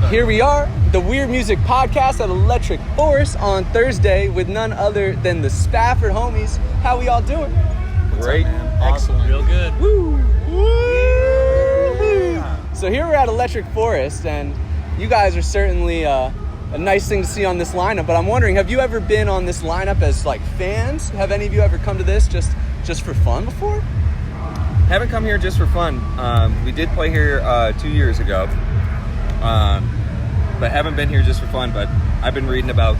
Here we are, the Weird Music Podcast at Electric Forest on Thursday with none other than the Spafford homies. How we all doing? Great. What's up, man? Excellent. Real good. Woo! Woo! Yeah. So here we're at Electric Forest, and you guys are certainly a nice thing to see on this lineup, but I'm wondering, have you ever been on this lineup as like fans? Have any of you ever come to this just for fun before? Haven't come here just for fun. We did play here 2 years ago, but haven't been here just for fun. But I've been reading about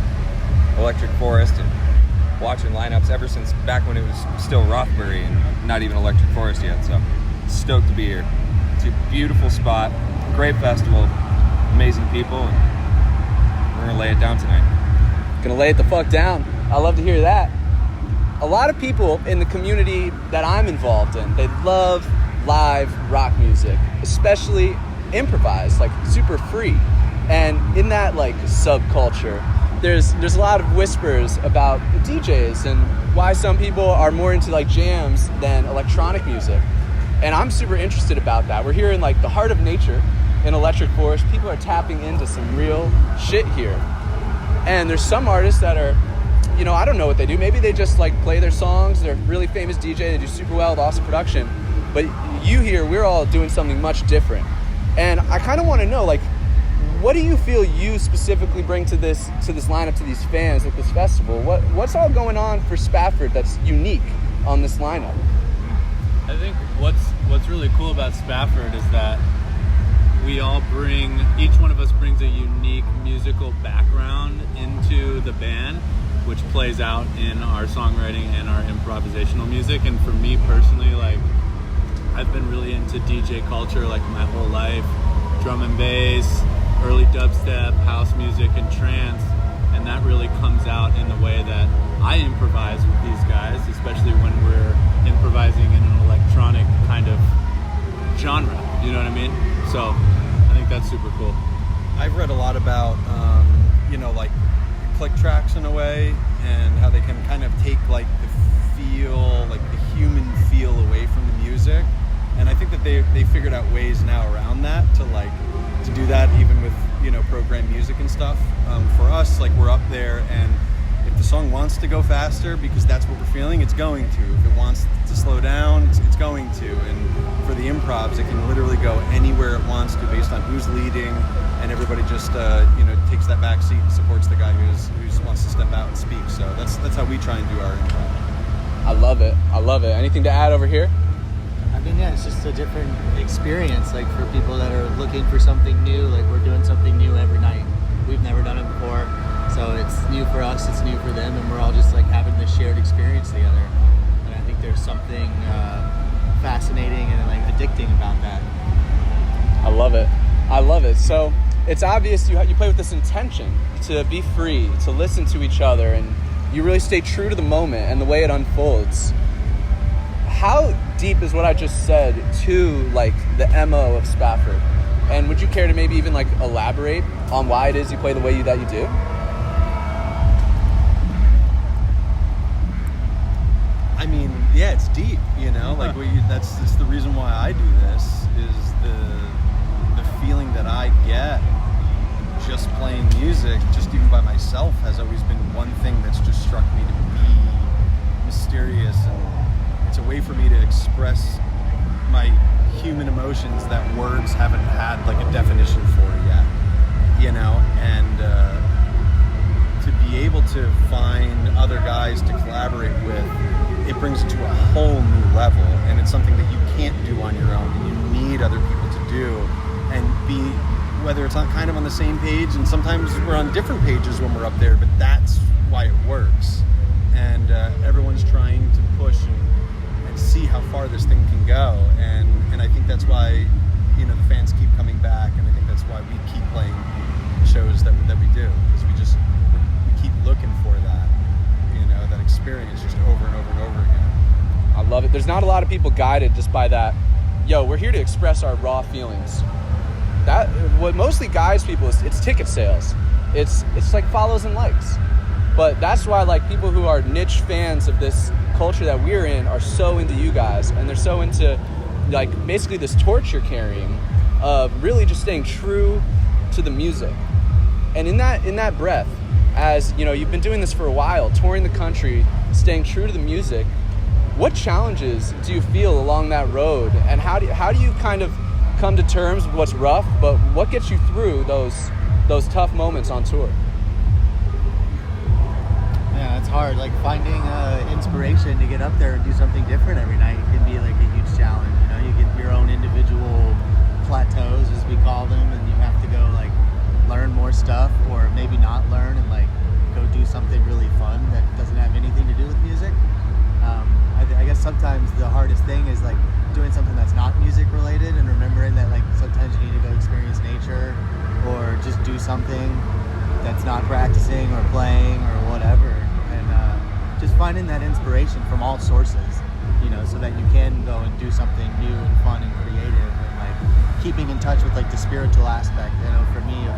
Electric Forest and watching lineups ever since back when it was still Rothbury and not even Electric Forest yet. So stoked to be here. It's a beautiful spot, great festival, amazing people, and we're gonna lay it down tonight. Gonna lay it the fuck down. I love to hear that. A lot of people in the community that I'm involved in, they love live rock music, especially improvised, like super free. And in that like subculture, there's a lot of whispers about DJs and why some people are more into like jams than electronic music. And I'm super interested about that. We're here in like the heart of nature in Electric Forest. People are tapping into some real shit here. And there's some artists that are, you know, I don't know what they do. Maybe they just like play their songs. They're a really famous DJ. They do super well with awesome production. But you here, we're all doing something much different. And I kind of want to know, like, what do you feel you specifically bring to this lineup, to these fans at this festival? What's all going on for Spafford that's unique on this lineup? I think what's really cool about Spafford is that each one of us brings a unique musical background into the band, which plays out in our songwriting and our improvisational music. And for me personally, like, I've been really into DJ culture like my whole life, drum and bass, early dubstep, house music, and trance. And that really comes out in the way that I improvise with these guys, especially when we're improvising in an electronic kind of genre, you know what I mean? So I think that's super cool. I've read a lot about, like click tracks in a way, and how they can kind of take like the feel, like the human feel away from the music. And I think that they figured out ways now around that to do that even with, program music and stuff. For us, like, we're up there, and if the song wants to go faster because that's what we're feeling, it's going to. If it wants to slow down, it's going to. And for the improvs, it can literally go anywhere it wants to based on who's leading, and everybody just takes that back seat and supports the guy who wants to step out and speak. So that's how we try and do our improv. I love it. Anything to add over here? I mean, yeah, it's just a different experience, like, for people that are looking for something new. Like, we're doing something new every night. We've never done it before, so it's new for us, it's new for them, and we're all just like having this shared experience together. And I think there's something fascinating and like addicting about that. I love it. So it's obvious you play with this intention to be free, to listen to each other, and you really stay true to the moment and the way it unfolds. How deep is what I just said to like the MO of Spafford? And would you care to maybe even like elaborate on why it is you play the way that you do? I mean, yeah, it's deep, like that's the reason why I do this, is the feeling that I get just playing music, just even by myself, has always been one thing that's just struck me to be mysterious, and it's a way for me to express my human emotions that words haven't had like a definition for yet, and to be able to find other guys to collaborate with, it brings it to a whole new level, and it's something that you can't do on your own, and you need other people to do, and be, whether it's kind of on the same page, and sometimes we're on different pages when we're up there, but that's why it works. And everyone's trying to push and see how far this thing can go, and I think that's why the fans keep coming back, and I think that's why we keep playing shows that we do, because we keep looking for that that experience just over and over and over again. I love it. There's not a lot of people guided just by that, we're here to express our raw feelings. That what mostly guides people is it's ticket sales. It's like follows and likes. But that's why like people who are niche fans of this culture that we're in are so into you guys, and they're so into like basically this torch you're carrying of really just staying true to the music. And in that breath, as you know, you've been doing this for a while, touring the country, staying true to the music, what challenges do you feel along that road, and how do you kind of come to terms with what's rough, but what gets you through those tough moments on tour? Yeah, it's hard. Like finding inspiration to get up there and do something different every night can be like a huge challenge. You know, you get your own individual plateaus, as we call them, and you have to go like learn more stuff, or maybe not learn and like go do something really fun that doesn't have anything to do with music. I guess sometimes the hardest thing is like doing something that's not music related, and remembering that like sometimes you need to go experience nature or just do something that's not practicing or playing or whatever, and just finding that inspiration from all sources, you know, so that you can go and do something new and fun and creative, and like keeping in touch with like the spiritual aspect. You know, for me, of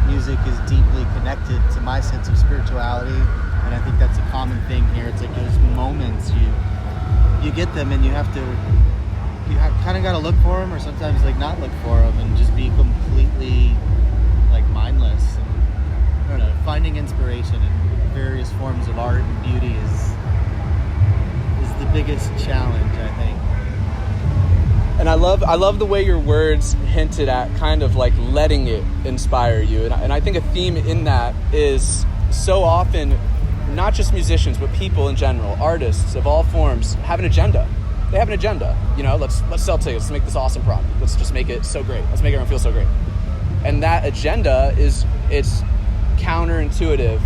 music is deeply connected to my sense of spirituality, and I think that's a common thing here. It's like those moments you get them, and you have kind of got to look for them, or sometimes like not look for them, and just be completely like mindless. And, I don't know, finding inspiration in various forms of art and beauty is the biggest challenge, I think. And I love the way your words hinted at kind of like letting it inspire you, and I think a theme in that is so often not just musicians, but people in general, artists of all forms, have an agenda. They have an agenda. You know, let's sell tickets, let's make this awesome product, let's just make it so great, let's make everyone feel so great. And that agenda it's counterintuitive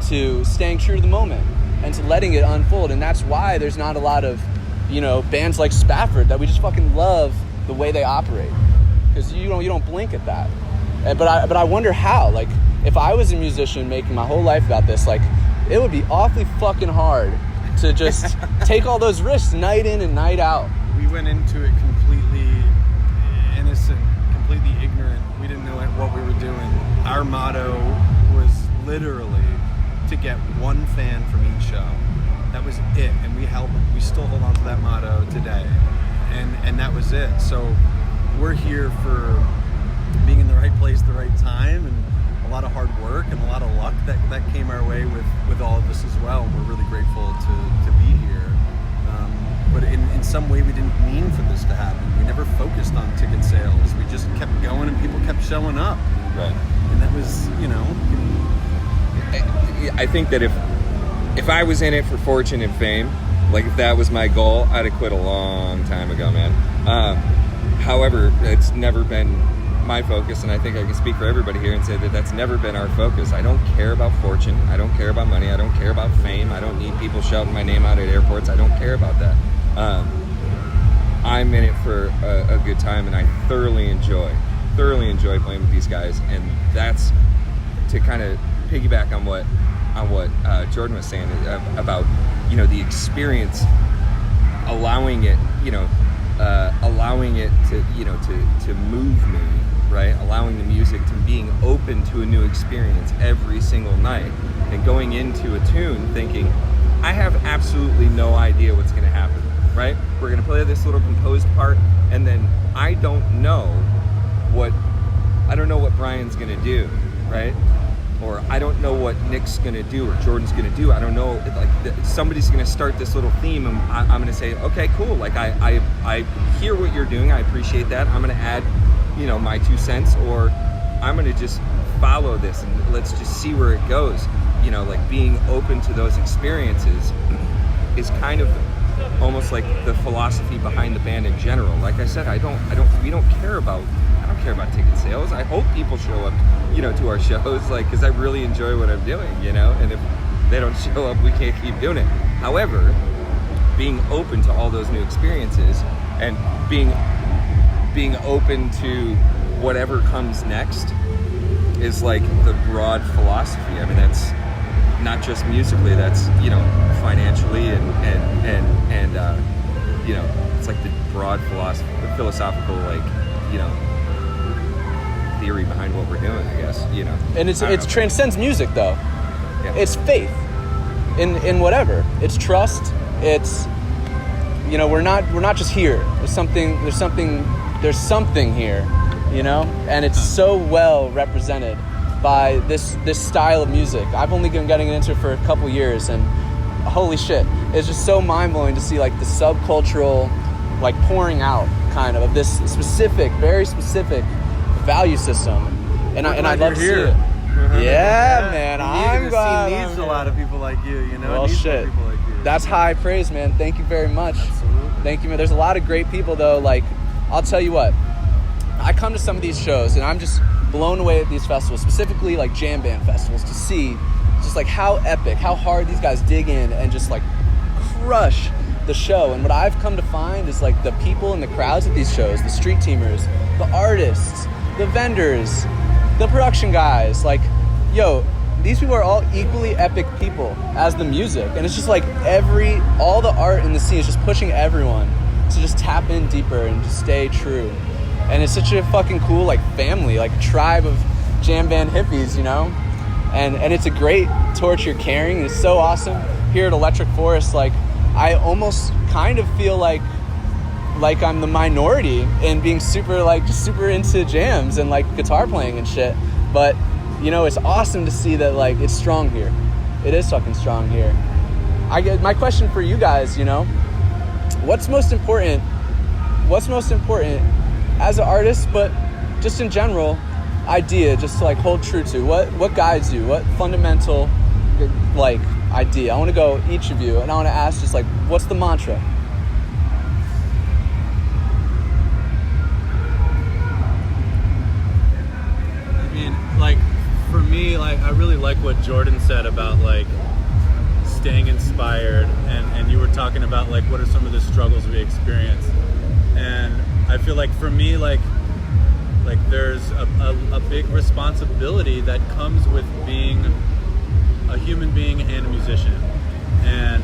to staying true to the moment and to letting it unfold. And that's why there's not a lot of, you know, bands like Spafford that we just fucking love the way they operate, because you don't blink at that. But I wonder how, like, if I was a musician making my whole life about this, like, it would be awfully fucking hard to just take all those risks night in and night out. We went into it completely innocent, completely ignorant. We didn't know what we were doing. Our motto was literally to get one fan from each show. That was it, and we still hold on to that motto today, and that was it. So we're here for being in the right place at the right time, and a lot of hard work and a lot of luck that came our way with all of this as well. And we're really grateful to be here. But in some way, we didn't mean for this to happen. We never focused on ticket sales. We just kept going, and people kept showing up. Right. And that was, you know. I think that if I was in it for fortune and fame, like if that was my goal, I'd have quit a long time ago, man. However, it's never been my focus, and I think I can speak for everybody here and say that that's never been our focus. I don't care about fortune. I don't care about money. I don't care about fame. I don't need people shouting my name out at airports. I don't care about that. I'm in it for a good time, and I thoroughly enjoy playing with these guys. And that's to kind of piggyback on what Jordan was saying about, you know, the experience, allowing it to, you know, to move me, right? Allowing the music to being open to a new experience every single night, and going into a tune thinking, I have absolutely no idea what's going to happen, right? We're going to play this little composed part, and then I don't know what Brian's going to do, right? Or I don't know what Nick's going to do or Jordan's going to do. I don't know, like somebody's going to start this little theme, and I'm going to say, okay, cool. Like I hear what you're doing. I appreciate that. I'm going to add, you know, my 2 cents, or I'm going to just follow this and let's just see where it goes. You know, like being open to those experiences is kind of almost like the philosophy behind the band in general. Like I said, I don't care about ticket sales. I hope people show up, you know, to our shows, like, because I really enjoy what I'm doing, you know, and if they don't show up, we can't keep doing it. However, being open to all those new experiences and being open to whatever comes next is like the broad philosophy. I mean, that's not just musically, that's, you know, financially and you know, it's like the broad philosophical, like, you know, theory behind what we're doing, I guess, you know. And it transcends music, though. Yeah. It's faith in whatever. It's trust. It's, you know, we're not just here. There's something here, you know, and it's so well represented by this style of music. I've only been getting into it for a couple years, and holy shit, it's just so mind-blowing to see like the subcultural like pouring out kind of this specific, very specific value system, and I love to see it. Yeah, man, I'm glad. The scene needs a lot of people like you, you know. Well, it needs shit, more people like you. that's high praise, man. Thank you very much. Absolutely. Thank you, man. There's a lot of great people though. Like, I'll tell you what, I come to some of these shows and I'm just blown away at these festivals, specifically like jam band festivals, to see just like how epic, how hard these guys dig in and just like crush the show. And what I've come to find is like the people in the crowds at these shows, the street teamers, the artists, the vendors, the production guys, like, yo, these people are all equally epic people as the music. And it's just like all the art in the scene is just pushing everyone to just tap in deeper and just stay true. And it's such a fucking cool like family, like tribe of jam band hippies, you know? And it's a great torch you're carrying. It's so awesome. Here at Electric Forest, like, I almost kind of feel like I'm the minority in being super into jams and like guitar playing and shit. But, you know, it's awesome to see that like it's strong here. It is fucking strong here. My question for you guys, you know, what's most important as an artist, but just in general, idea just to like hold true to? What guides you? What fundamental like idea? I want to go each of you, and I want to ask just like, what's the mantra? I mean, like, for me, like, I really like what Jordan said about like staying inspired, and you were talking about like what are some of the struggles we experience. And I feel like for me, like there's a big responsibility that comes with being a human being and a musician. And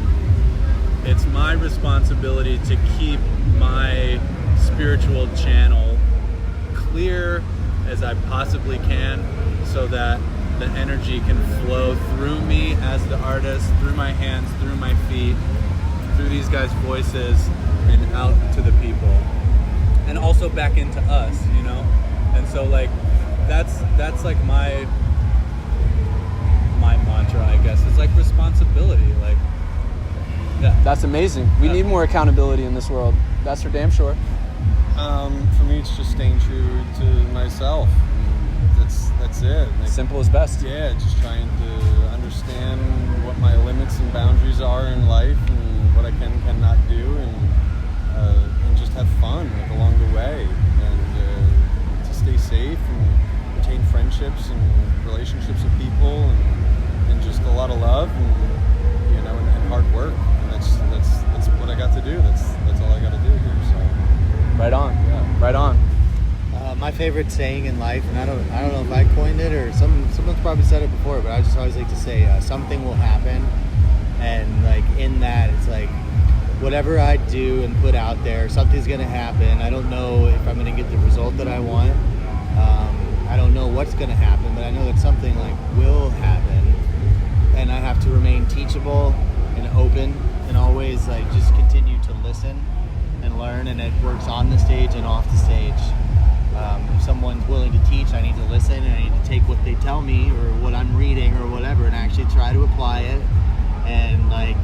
it's my responsibility to keep my spiritual channel clear as I possibly can, so that the energy can flow through me as the artist, through my hands, through my feet, through these guys' voices, and out to the people, and also back into us, you know. And so like that's like my mantra, I guess. It's like responsibility, like, yeah. That's amazing. We need more accountability in this world. That's for damn sure. For me, it's just staying true to myself. That's it. Like, simple as best. Yeah, just trying to understand what my limits and boundaries are in life, and what I can and cannot do, and just have fun like along the way, and to stay safe and retain friendships and relationships with people, and just a lot of love, and you know, and hard work. And that's what I got to do. That's all I got to do here. So right on. Yeah. Right on. My favorite saying in life, and I don't know if I coined it or someone's probably said it before, but I just always like to say something will happen. And like in that, it's like whatever I do and put out there, something's gonna happen. I don't know if I'm gonna get the result that I want. I don't know what's gonna happen, but I know that something like will happen. And I have to remain teachable and open, and always like just continue to listen and learn. And it works on the stage and off the stage. If someone's willing to teach, I need to listen, and I need to take what they tell me or what I'm reading or whatever, and actually try to apply it. And like,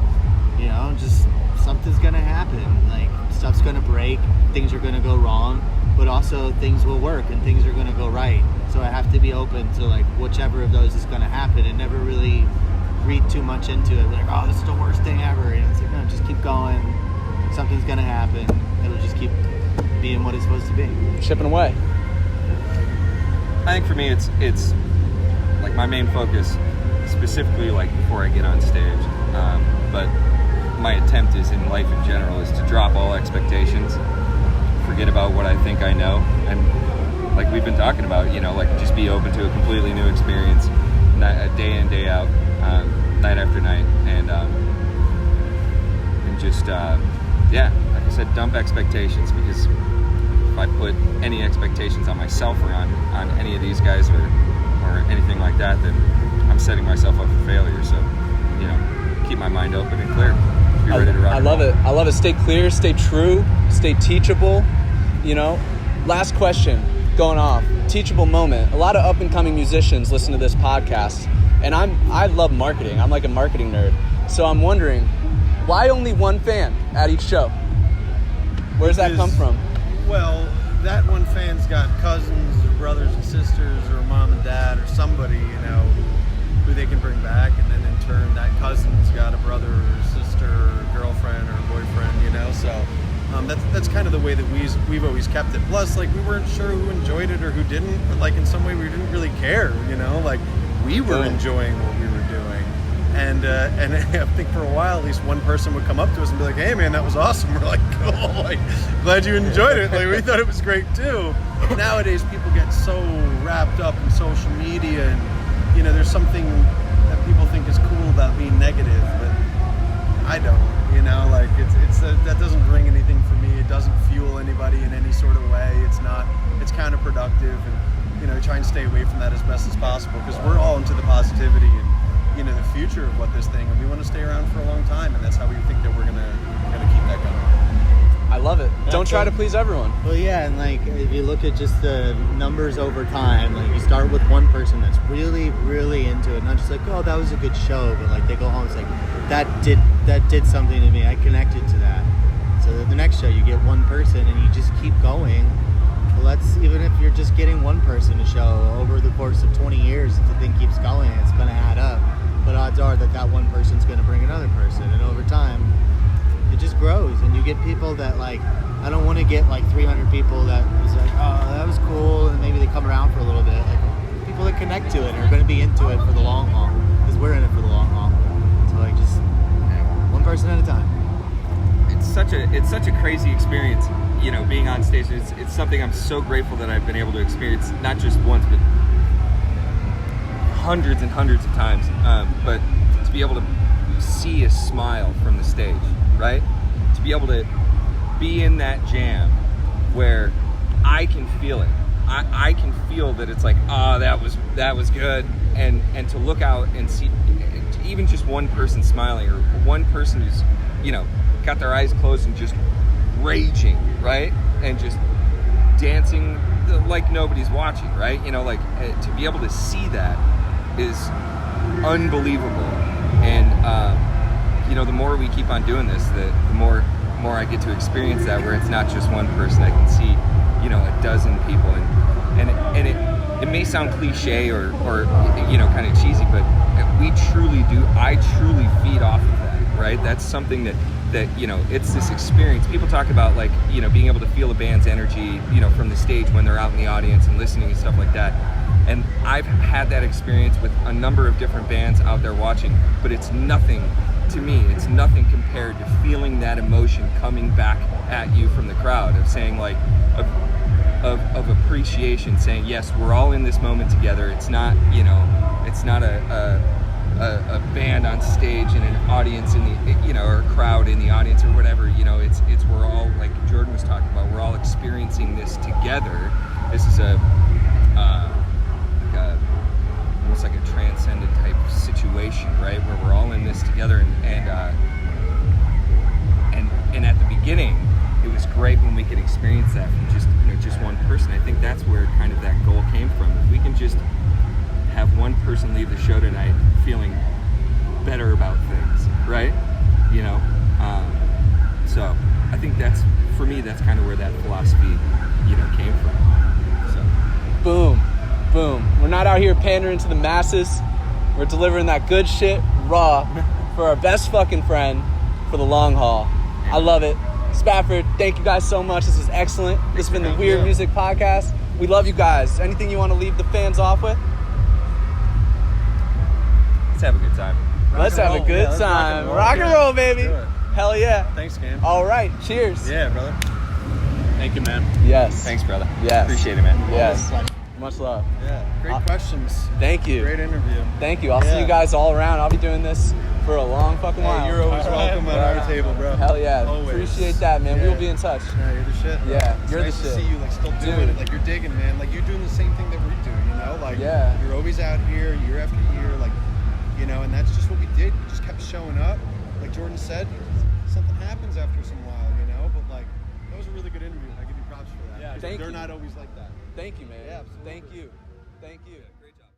you know, just something's gonna happen. Like, stuff's gonna break, things are gonna go wrong, but also things will work and things are gonna go right. So I have to be open to like whichever of those is gonna happen, and never really read too much into it. Like, oh, this is the worst thing ever. And it's like, no, just keep going. Something's gonna happen. It'll just keep being what it's supposed to be. Chipping away. I think for me, it's like my main focus, specifically like before I get on stage. But my attempt is in life in general is to drop all expectations, forget about what I think I know, and like we've been talking about, you know, like just be open to a completely new experience, day in, day out, night after night, and just yeah, like I said, dump expectations, because if I put any expectations on myself or on any of these guys or anything like that, then I'm setting myself up for failure. So, you know, keep my mind open and clear. Be ready to rock. I love it. I love it. Stay clear, stay true, stay teachable. You know, last question. going off. Teachable moment. A lot of up-and-coming musicians listen to this podcast, and I love marketing. I'm like a marketing nerd. So I'm wondering, why only one fan at each show? Where's that come from? Well, that one fan's got cousins or brothers and sisters or mom and dad or somebody, who they can bring back, and then in turn that cousin's got a brother or sister or girlfriend or boyfriend, so that's kind of the way that we've always kept it. Plus, like, we weren't sure who enjoyed it or who didn't, but like in some way we didn't really care, like we were enjoying what we were doing. And I think for a while, at least one person would come up to us and be like, "Hey, man, that was awesome." We're like, "Cool, like, glad you enjoyed it. Like, we thought it was great too." Nowadays, people get so wrapped up in social media, and there's something that people think is cool about being negative, but I don't. Like that doesn't bring anything for me. It doesn't fuel anybody in any sort of way. It's counterproductive, and try and stay away from that as best as possible, because we're all into the positivity and the future of what this thing, and we want to stay around for a long time, and that's how we think that we're gonna keep that going. I love it. Don't try to please everyone. Well, yeah, and like if you look at just the numbers over time, like you start with one person that's really, really into it, not just like, oh, that was a good show, but like they go home, it's like that did something to me. I connected to that. So the next show you get one person, and you just keep going. Well, that's even if you're just getting one person to show over the course of 20 years, if the thing keeps going, it's going to add up. But odds are that one person's going to bring another person, and over time, it just grows. And you get people that like, I don't want to get like 300 people that was like, oh, that was cool, and maybe they come around for a little bit. Like people that connect to it are going to be into it for the long haul, because we're in it for the long haul. So like just one person at a time. It's such a crazy experience, being on stage. It's something I'm so grateful that I've been able to experience, not just once, but hundreds and hundreds of times. But to be able to see a smile from the stage, right? To be able to be in that jam where I can feel it. I can feel that it's like, that was good, and to look out and see even just one person smiling, or one person who's got their eyes closed and just raging, right? And just dancing like nobody's watching, right? To be able to see that is unbelievable. And the more we keep on doing this, the more I get to experience that, where it's not just one person. I can see a dozen people, and it may sound cliche or kind of cheesy, but I truly feed off of that, right? That's something that it's this experience. People talk about like, being able to feel a band's energy, from the stage when they're out in the audience and listening and stuff like that. And I've had that experience with a number of different bands out there watching, but it's nothing to me. It's nothing compared to feeling that emotion coming back at you from the crowd, of saying like, of appreciation, saying, yes, we're all in this moment together. It's not, it's not a band on stage and an audience in the, or a crowd in the audience or whatever, it's we're all, like Jordan was talking about, we're all experiencing this together. This is almost like a transcendent type of situation, right? Where we're all in this together, and at the beginning, it was great when we could experience that from just one person. I think that's where kind of that goal came from. If we can just have one person leave the show tonight feeling better about things, right? So I think that's, for me, that's kind of where that philosophy, came from. So, Boom. We're not out here pandering to the masses. We're delivering that good shit raw for our best fucking friend for the long haul. I love it. Spafford, thank you guys so much. This is excellent. This has been the Weird Music Podcast. We love you guys. Anything you want to leave the fans off with? let's have a good time. Let's have a good time. Rock and roll, baby. Hell yeah. Thanks, Cam. All right. Cheers. Yeah, brother. Thank you, man. Yes. Thanks, brother. Yes. Appreciate it, man. Yes. Much love. Yeah. Great questions. Thank you. Great interview. Thank you. I'll see you guys all around. I'll be doing this for a long fucking while. Hey, you're always welcome at our table, bro. Hell yeah. Always. Appreciate that, man. Yeah. We'll be in touch. Yeah, you're the shit. Bro. Yeah, it's you're nice the to shit. see you like still doing Dude. it. Like you're digging, man. Like you're doing the same thing that we do, you know? Like you're always out here year after year, like, you know, and that's just what we did. We just kept showing up. Like Jordan said, something happens after some while, you know? But like that was a really good interview. I give you props for that. Yeah, thank they're you. not always like that. Thank you, man. Yeah, absolutely. Thank you. Great job.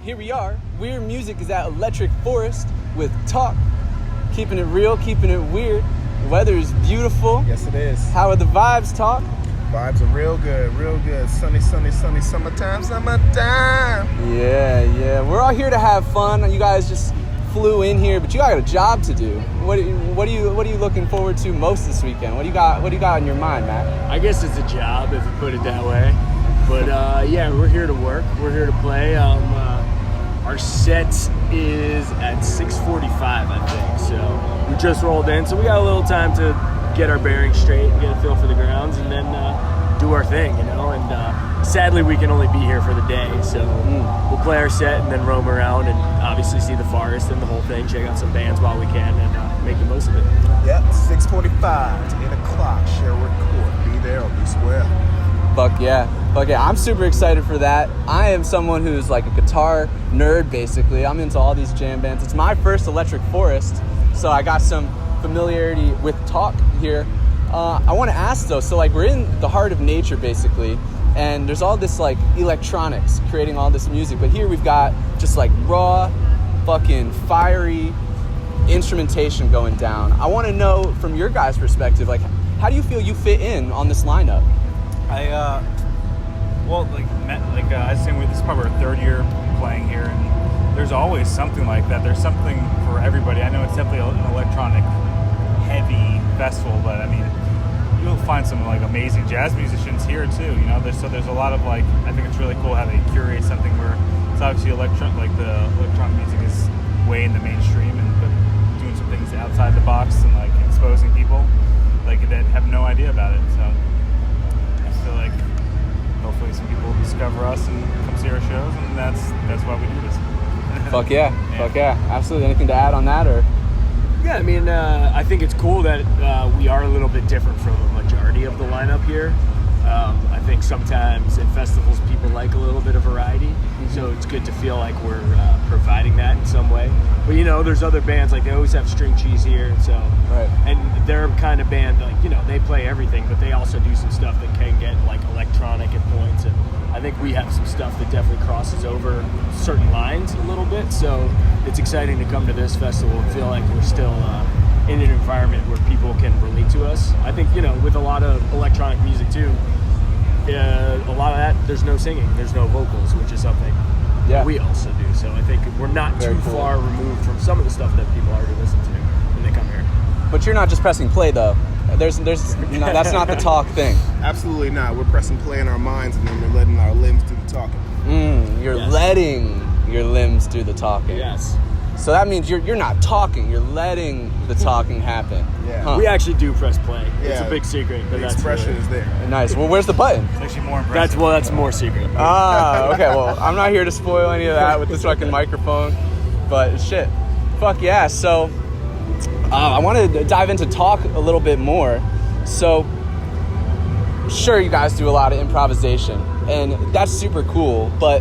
Here we are. Weird Music is at Electric Forest with TAUK. Keeping it real, keeping it weird. The weather is beautiful. Yes, it is. How are the vibes, TAUK? Vibes are real good, real good. Sunny, sunny, sunny, summertime. Yeah. We're all here to have fun. You guys just flew in here, but you got a job to do. What are you looking forward to most this weekend? What do you got in your mind, Matt? I guess it's a job if you put it that way. But yeah, we're here to work. We're here to play. Our set is at 6:45, I think. So we just rolled in, so we got a little time to get our bearings straight and get a feel for the grounds, and then do our thing, And sadly, we can only be here for the day, so we'll play our set and then roam around and obviously see the forest and the whole thing. Check out some bands while we can and make the most of it. Yep, 6:45 to 8 o'clock. Sherwood Court. Be there or be square. Fuck yeah. I'm super excited for that. I am someone who's like a guitar nerd, basically. I'm into all these jam bands. It's my first Electric Forest, so I got some familiarity with TAUK here. I want to ask though, so like we're in the heart of nature basically, and there's all this like electronics creating all this music, but here we've got just like raw, fucking fiery instrumentation going down. I want to know from your guys' perspective, like how do you feel you fit in on this lineup? I was saying, this is probably our third year playing here, and there's always something like that. There's something for everybody. I know it's definitely an electronic heavy festival, but I mean, you'll find some like amazing jazz musicians here too. There's a lot of like, I think it's really cool how they curate something where it's obviously the electronic music is way in the mainstream, but doing some things outside the box and like exposing people like that have no idea about it. So I feel like hopefully some people will discover us and come see our shows, and that's why we do this. Fuck yeah. Absolutely. Anything to add on that, or? Yeah, I mean, I think it's cool that we are a little bit different from the majority of the lineup here. I think sometimes in festivals people like a little bit of variety, so it's good to feel like we're providing that in some way. But there's other bands, like they always have String Cheese here, so right. And they're kind of band like they play everything, but they also do some stuff that can get like electronic at points, and I think we have some stuff that definitely crosses over certain lines a little bit. So it's exciting to come to this festival and feel like we're still in an environment where people can relate to us. I think with a lot of electronic music too, a lot of that there's no singing, there's no vocals, which is something we also do. So I think we're not too far removed from some of the stuff that people already listen to when they come here. But you're not just pressing play though. That's not the TAUK thing. Absolutely not. We're pressing play in our minds, and then we're letting our limbs do the talking. You're letting your limbs do the talking. Yes. So that means you're not talking. You're letting the talking happen. Yeah. Huh. We actually do press play. It's Yeah. a big secret, but The that's expression really, is there. Nice. Well, where's the button? It's actually more impressive. that's more secret. Okay. Well, I'm not here to spoil any of that with this fucking microphone. But shit. Fuck yeah. So I want to dive into TAUK a little bit more. So sure, you guys do a lot of improvisation, and that's super cool. But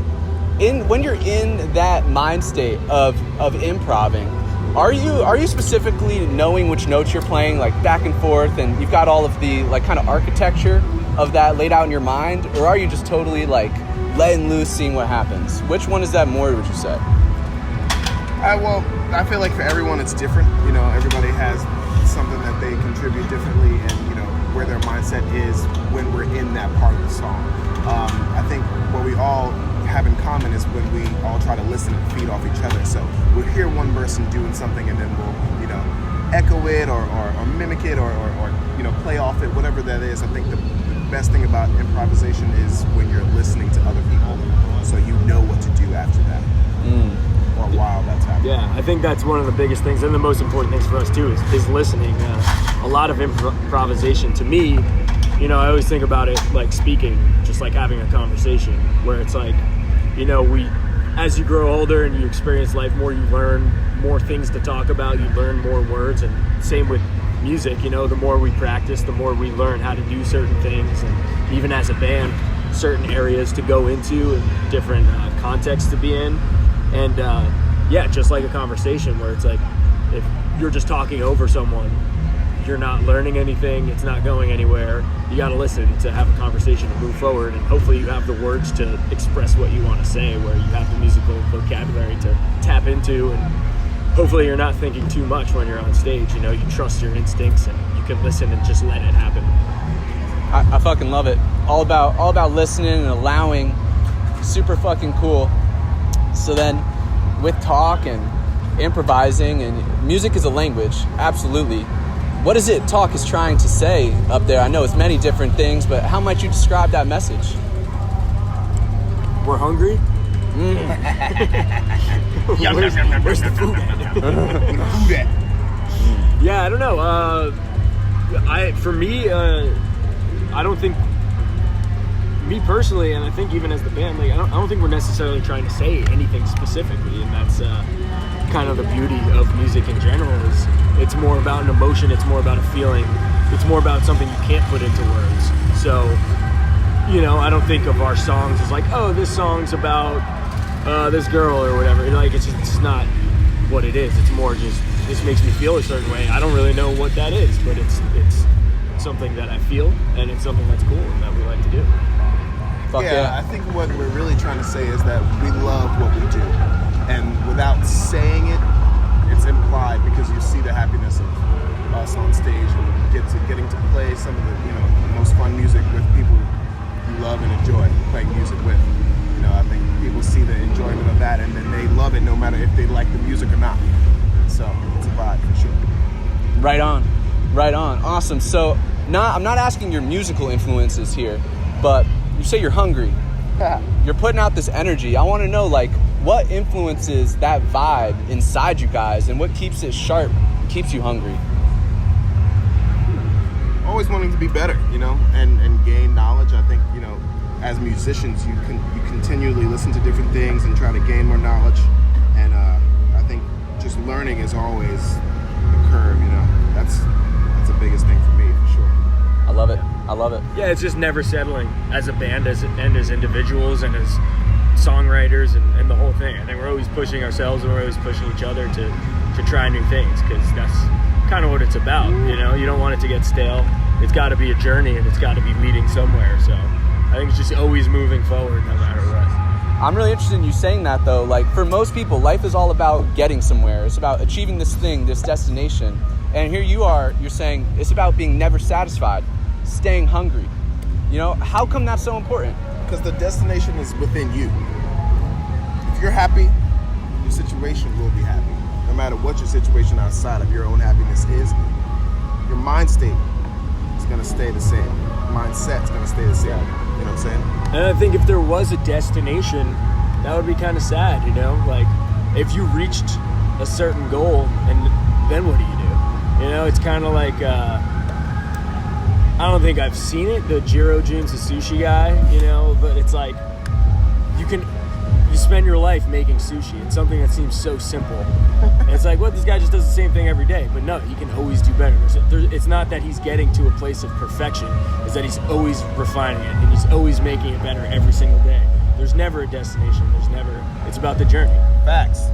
when you're in that mind state of improving, are you specifically knowing which notes you're playing, like back and forth, and you've got all of the like kind of architecture of that laid out in your mind, or are you just totally like letting loose, seeing what happens? Which one is that more, would you say? I feel like for everyone it's different. Everybody has something that they contribute differently, and where their mindset is when we're in that part of the song. I think what we all have in common is when we all try to listen and feed off each other. So we'll hear one person doing something, and then we'll echo it or mimic it or play off it, whatever that is. I think the best thing about improvisation is when you're listening to other people, so you know what to do after that. Or while that's happening. Yeah, I think that's one of the biggest things and the most important things for us too is listening. A lot of improvisation to me, I always think about it like speaking, just like having a conversation, where it's like, as you grow older and you experience life more, you learn more things to talk about, you learn more words, and same with music, the more we practice, the more we learn how to do certain things, and even as a band, certain areas to go into and different contexts to be in. And just like a conversation where it's like, if you're just talking over someone, you're not learning anything, it's not going anywhere. You got to listen to have a conversation to move forward, and hopefully you have the words to express what you want to say, where you have the musical vocabulary to tap into, and hopefully you're not thinking too much when you're on stage. You know, you trust your instincts and you can listen and just let it happen. I fucking love it. All about listening and allowing. Super fucking cool. So then with talk and improvising, and music is a language, absolutely. What is it TAUK is trying to say up there? I know it's many different things, but how might you describe that message? We're hungry. Where's the food at? Yeah, I don't know. I don't think, me personally, and I think even as the band, like, I don't think we're necessarily trying to say anything specifically, and that's kind of the beauty of music in general. Is it's more about an emotion, it's more about a feeling, it's more about something you can't put into words. So, you know, I don't think of our songs as like, oh, this song's about this girl or whatever. Like, it's not what it is. It's more just, this makes me feel a certain way. I don't really know what that is, but it's something that I feel, and it's something that's cool and that we like to do. Yeah, I think what we're really trying to say is that we love what we do, and without saying it, it's implied because you see the happiness of us on stage and getting to play some of the most fun music with people you love and enjoy playing music with. You know, I think people see the enjoyment of that, and then they love it no matter if they like the music or not. So it's a vibe for sure. Right on. Awesome. So I'm not asking your musical influences here, but you say you're hungry. You're putting out this energy. I want to know, like, what influences that vibe inside you guys, and what keeps it sharp, keeps you hungry? Always wanting to be better, you know, and gain knowledge. I think, you know, as musicians, you continually listen to different things and try to gain more knowledge. And I think just learning is always a curve, you know. That's the biggest thing for me, for sure. I love it. Yeah, it's just never settling as a band, and as individuals, and as songwriters, and the whole thing. I think we're always pushing ourselves, and we're always pushing each other to try new things, because that's kind of what it's about. You know, you don't want it to get stale. It's got to be a journey, and it's got to be leading somewhere. So I think it's just always moving forward, no matter what. I'm really interested in you saying that, though. Like, for most people, life is all about getting somewhere. It's about achieving this thing, this destination. And here you're saying it's about being never satisfied, staying hungry. You know, how come that's so important? Because the destination is within you. If you're happy, your situation will be happy. No matter what your situation outside of your own happiness is, your mind state is going to stay the same. Mindset is going to stay the same. You know what I'm saying? And I think if there was a destination, that would be kind of sad, you know? Like, if you reached a certain goal, and then what do you do? You know, it's kind of like, I don't think I've seen it, the Jiro June's a sushi guy, you know, but it's like, you spend your life making sushi. It's something that seems so simple. And it's like, well, this guy just does the same thing every day. But no, he can always do better. It's not that he's getting to a place of perfection. It's that he's always refining it, and he's always making it better every single day. There's never a destination. It's about the journey. Facts.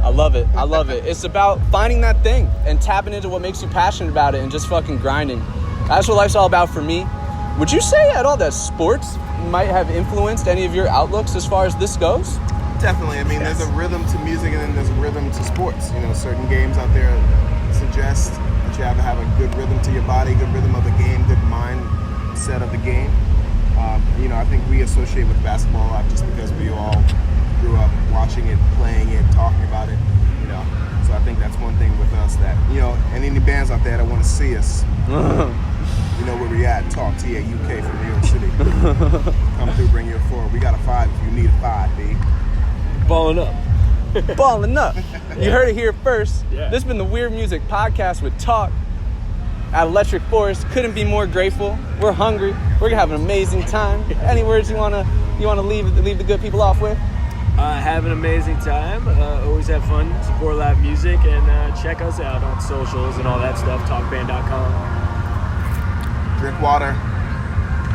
I love it. It's about finding that thing and tapping into what makes you passionate about it and just fucking grinding. That's what life's all about for me. Would you say at all that sports might have influenced any of your outlooks as far as this goes? Definitely. I mean, there's a rhythm to music, and then there's a rhythm to sports. You know, certain games out there suggest that you have to have a good rhythm to your body, good rhythm of the game, good mindset of the game. You know, I think we associate with basketball a lot just because we all grew up watching it, playing it, talking about it, you know. So I think that's one thing with us that, you know, and any bands out there that want to see us, you know where we at, TAUK, TAUK from New York City. Come through, bring your 4. We got a 5 if you need a 5, B. Balling up. Balling up. You heard it here first. Yeah. This has been the Weird Music Podcast with TAUK at Electric Forest. Couldn't be more grateful. We're hungry. We're gonna have an amazing time. Any words you wanna leave the good people off with? Have an amazing time. Always have fun. Support live music, and check us out on socials and all that stuff. TAUKBand.com. Drink water.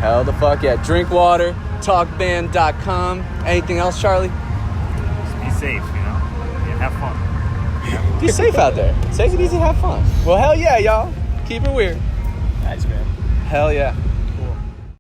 Hell the fuck yeah. Drink water. TAUKBand.com. Anything else, Charlie? Just be safe, you know? Yeah, have fun. Be safe out there. Take it easy, have fun. Well, hell yeah, y'all. Keep it weird. Nice, man. Hell yeah.